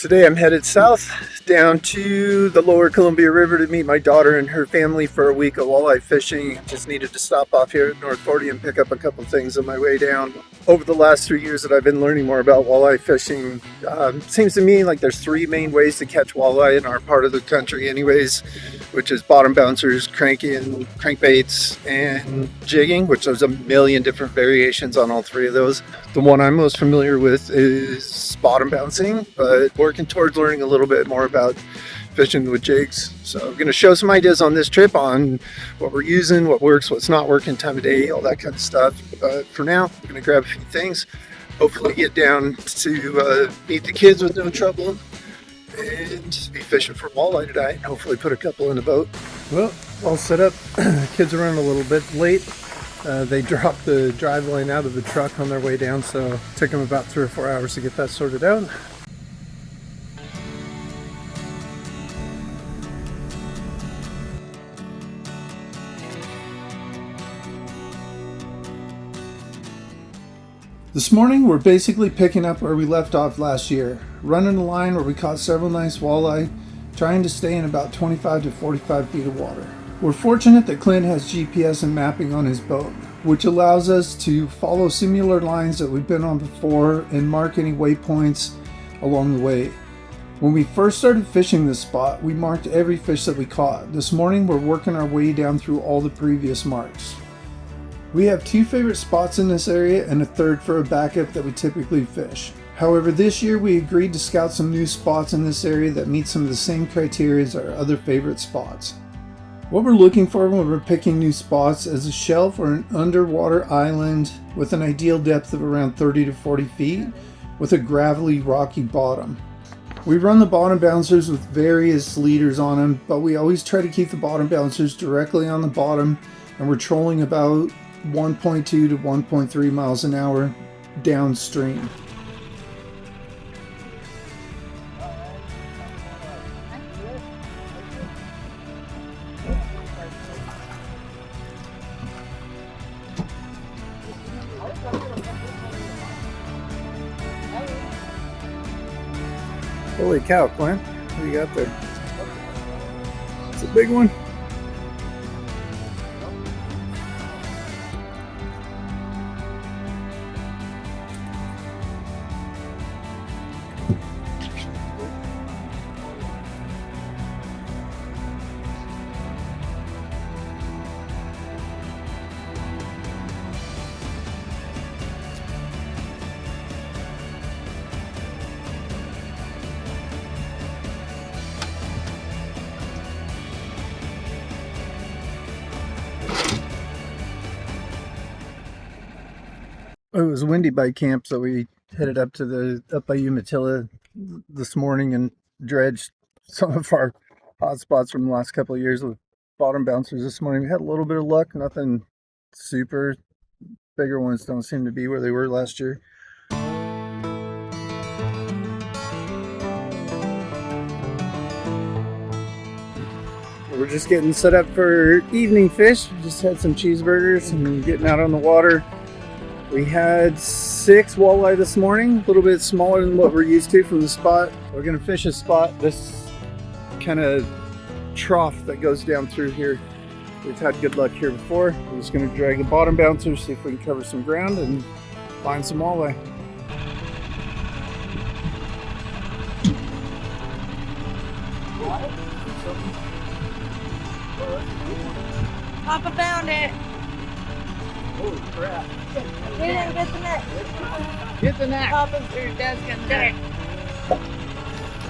Today I'm headed south down to the lower Columbia River to meet my daughter and her family for a week of walleye fishing. Just needed to stop off here at North 40 and pick up a couple things on my way down. Over the last 3 years that I've been learning more about walleye fishing, seems to me like there's three main ways to catch walleye in our part of the country anyways, which is bottom bouncers, cranking, crankbaits, and jigging, which there's a million different variations on all three of those. The one I'm most familiar with is bottom bouncing, but working towards learning a little bit more about fishing with jigs. So I'm going to show some ideas on this trip on what we're using, what works, what's not working, time of day, all that kind of stuff. But for now, I'm going to grab a few things, hopefully get down to meet the kids with no trouble and be fishing for walleye tonight, and hopefully put a couple in the boat. Well, all set up. Kids are running a little bit late. They dropped the drive line out of the truck on their way down, so it took them about 3 or 4 hours to get that sorted out. This morning we're basically picking up where we left off last year, running a line where we caught several nice walleye, trying to stay in about 25 to 45 feet of water. We're fortunate that Clint has GPS and mapping on his boat, which allows us to follow similar lines that we've been on before and mark any waypoints along the way. When we first started fishing this spot, we marked every fish that we caught. This morning we're working our way down through all the previous marks. We have 2 favorite spots in this area and a third for a backup that we typically fish. However, this year we agreed to scout some new spots in this area that meet some of the same criteria as our other favorite spots. What we're looking for when we're picking new spots is a shelf or an underwater island with an ideal depth of around 30 to 40 feet with a gravelly, rocky bottom. We run the bottom bouncers with various leaders on them, but we always try to keep the bottom bouncers directly on the bottom, and we're trolling about 1.2 to 1.3 miles an hour downstream. Holy cow, Clint. What do you got there? It's a big one. It was windy by camp, so we headed up by Umatilla this morning and dredged some of our hot spots from the last couple of years with bottom bouncers this morning. We had a little bit of luck, nothing super. Bigger ones don't seem to be where they were last year. We're just getting set up for evening fish. We just had some cheeseburgers and getting out on the water. We had 6 walleye this morning, a little bit smaller than what we're used to from the spot. We're going to fish a spot, this kind of trough that goes down through here. We've had good luck here before. We're just going to drag the bottom bouncer, see if we can cover some ground and find some walleye. Papa found it. Holy crap. Get the net. Get the net. Papa's or Dad's gonna get it.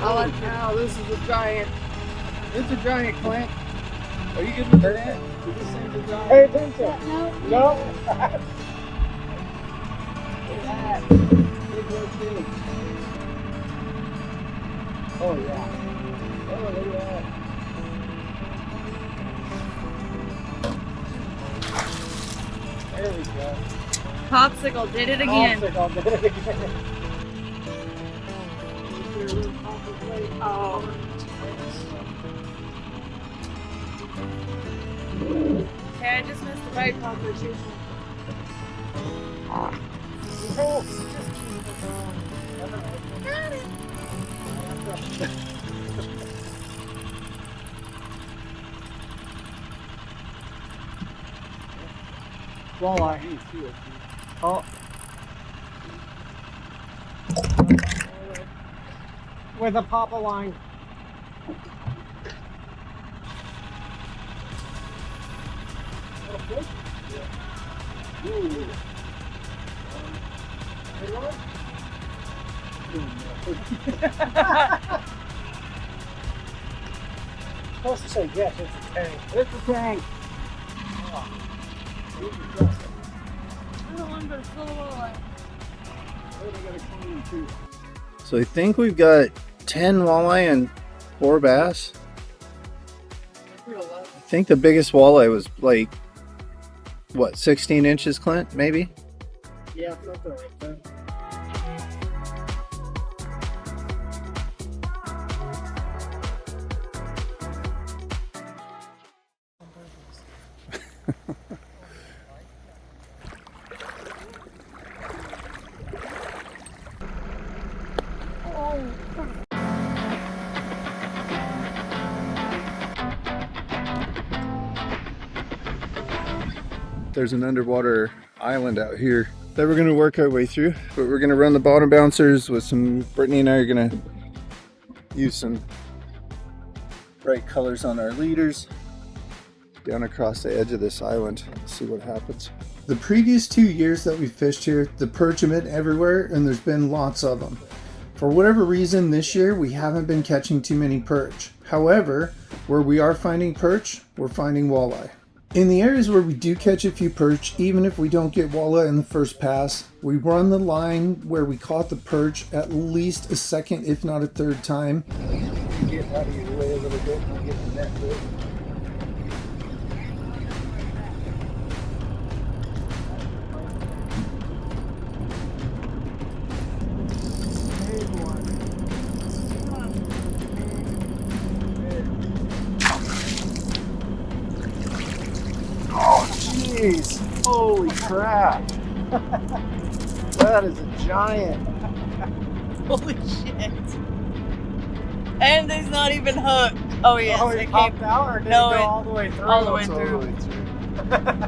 Oh, now this is a giant. It's a giant, Clint. Are you good with the net? Is this thing a giant? Hey, attention. No. Look at that. Big red thing. Oh, yeah. Oh, look at that. There we go. Popsicle did it again. Popsicle did it again. Oh. Okay, I just missed the right popper too. Got it. Walleye. Oh. With a papa line. Supposed to say yes, it's a tank. It's a tank. I don't want to full of walleye. So I think we've got 10 walleye and 4 bass. I think the biggest walleye was like, what, 16 inches, Clint, maybe? Yeah, something like that. There's an underwater island out here that we're gonna work our way through, but we're gonna run the bottom bouncers with some, Brittany and I are gonna use some bright colors on our leaders down across the edge of this island. See what happens. The previous 2 years that we fished here, the perch have been everywhere and there's been lots of them. For whatever reason this year, we haven't been catching too many perch. However, where we are finding perch, we're finding walleye. In the areas where we do catch a few perch, even if we don't get walleye in the first pass, we run the line where we caught the perch at least a second, if not a third time. Get out of your way a little bit and get the net good. Jeez, holy crap. That is a giant. Holy shit. And he's not even hooked. Oh, yes. Oh, it popped out or did No, it go it- all the way through? all the way All through. the way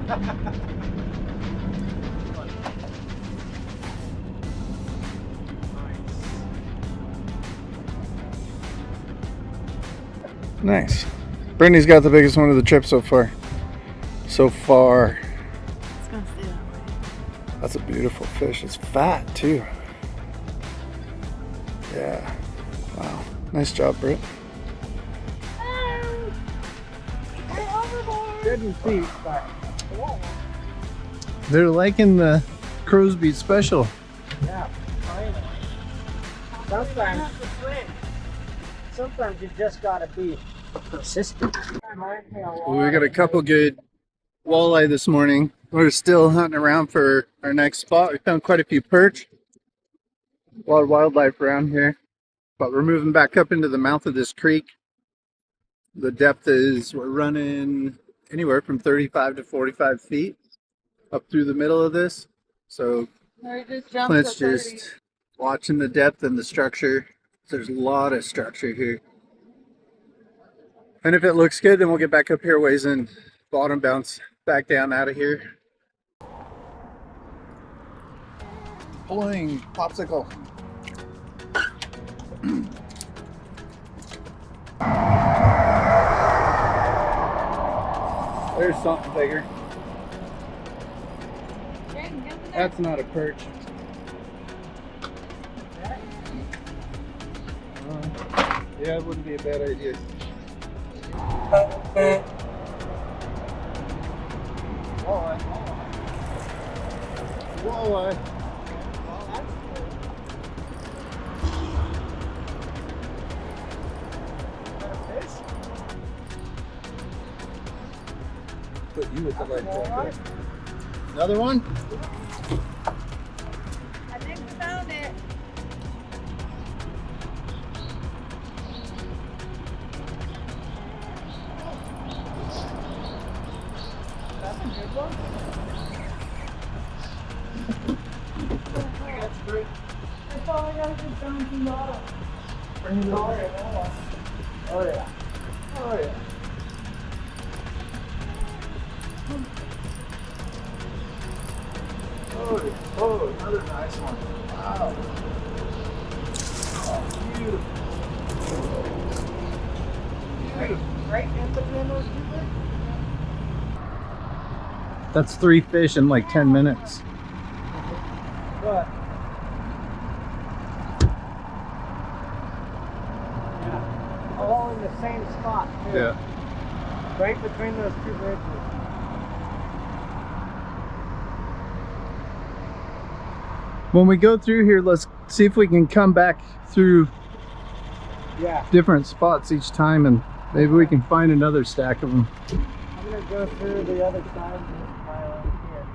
Nice. Brittany's got the biggest one of the trip so far. So far. It's going to stay that way. That's a beautiful fish. It's fat too. Yeah. Wow. Nice job, Britt. Didn't see, but They're liking the crow's beak special. yeah, finally. Sometimes you just gotta be persistent. We got a couple good walleye this morning. We're still hunting around for our next spot. We found quite a few perch. A lot of wildlife around here. But we're moving back up into the mouth of this creek. The depth is, we're running anywhere from 35 to 45 feet up through the middle of this. So Or just jump Clint's to 30. just watching the depth and the structure. There's a lot of structure here. And if it looks good, then we'll get back up here ways and bottom bounce back down out of here. Pulling popsicle. There's something bigger. That's not a perch. Yeah, it wouldn't be a bad idea. Walleye. Walleye. Put you with the leg back. Another one? I think we found it. That's a good one. That's all I got is bouncing bottom. Bring it over. Oh yeah. Oh yeah. Oh, another nice one. Wow. Oh, beautiful. Right in between those two things? That's 3 fish in like 10 minutes. But yeah, all in the same spot too. Yeah. Right between those two bridges. When we go through here, let's see if we can come back through Yeah. different spots each time, and maybe we can find another stack of them. I'm gonna go through the other side of this pile over here.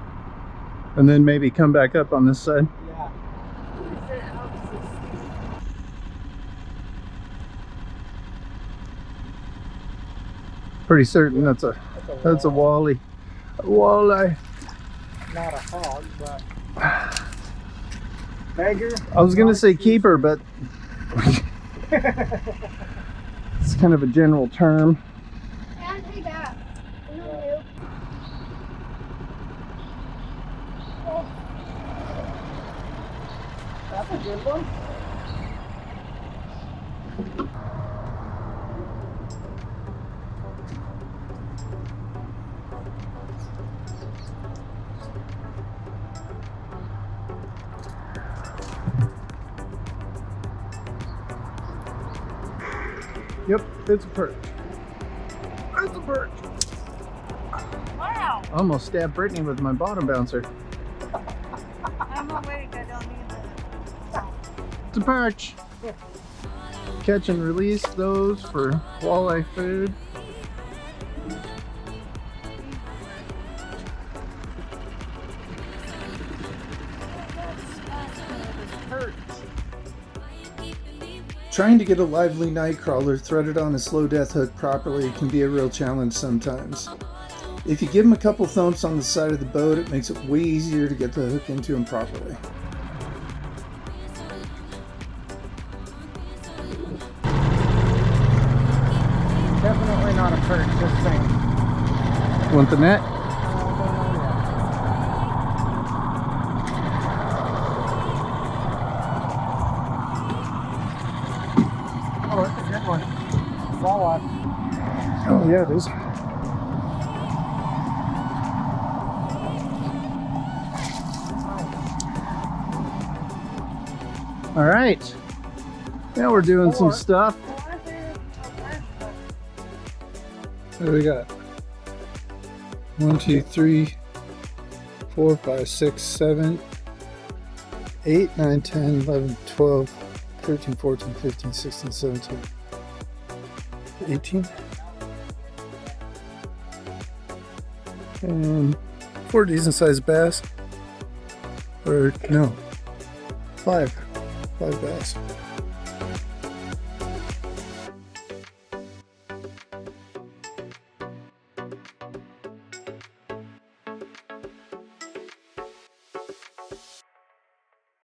And then maybe come back up on this side. Yeah. Pretty certain that's a walleye. A walleye. Not a hog, but beggar. I was gonna say keeper, but it's kind of a general term. And hey, Dad. No, That's a good one. Yep, it's a perch. It's a perch. Wow. I almost stabbed Brittany with my bottom bouncer. I'm awake. I don't need that. It's a perch. Catch and release those for walleye food. Trying to get a lively night crawler threaded on a slow death hook properly can be a real challenge sometimes. If you give them a couple thumps on the side of the boat, it makes it way easier to get the hook into them properly. Definitely not a perch, just saying. Want the net? Oh, that's a good one. Walleye. Oh yeah, it is. All right. Now we're doing some stuff. What do we got? 1, 2, 3, 4, 5, 6, 7, 8, 9, 10, 11, 12, 13, 14, 15, 16, 17, 18. And 4 decent sized bass. Or no, 5 bass.